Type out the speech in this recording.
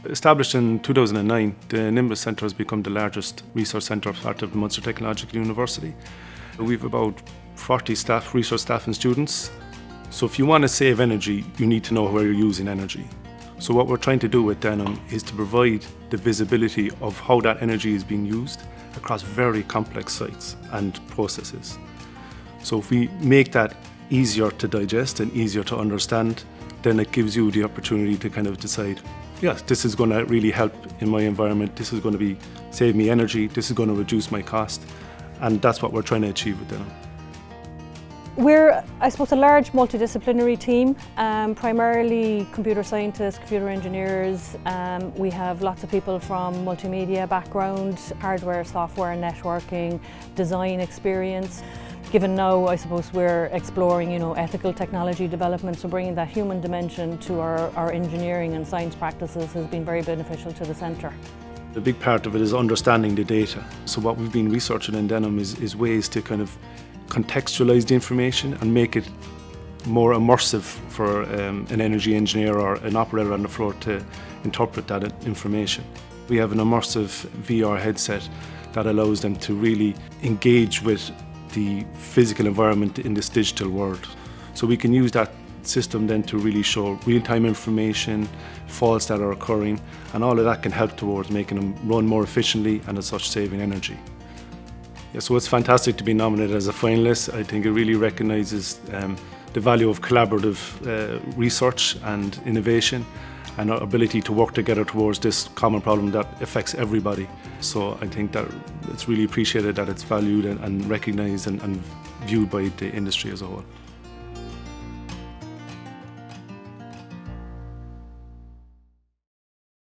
Established in 2009, the Nimbus Centre has become the largest research centre part of the Munster Technological University. We've about 40 staff, research staff and students. So if you want to save energy, you need to know where you're using energy. So what we're trying to do with DENim is to provide the visibility of how that energy is being used across very complex sites and processes. So if we make that easier to digest and easier to understand, then it gives you the opportunity to kind of decide, yes, this is going to really help in my environment, this is going to save me energy, this is going to reduce my cost, and that's what we're trying to achieve with DENim. We're, I suppose, a large multidisciplinary team, primarily computer scientists, computer engineers. We have lots of people from multimedia background, hardware, software, networking, design experience. Given now, I suppose, we're exploring, ethical technology development, so bringing that human dimension to our engineering and science practices has been very beneficial to the centre. The big part of it is understanding the data. So what we've been researching in DENim is ways to kind of contextualize the information and make it more immersive for an energy engineer or an operator on the floor to interpret that information. We have an immersive VR headset that allows them to really engage with the physical environment in this digital world. So we can use that system then to really show real-time information, faults that are occurring, and all of that can help towards making them run more efficiently and as such saving energy. Yeah, so it's fantastic to be nominated as a finalist. I think it really recognises the value of collaborative research and innovation and our ability to work together towards this common problem that affects everybody. So I think that it's really appreciated that it's valued and recognised and viewed by the industry as a whole.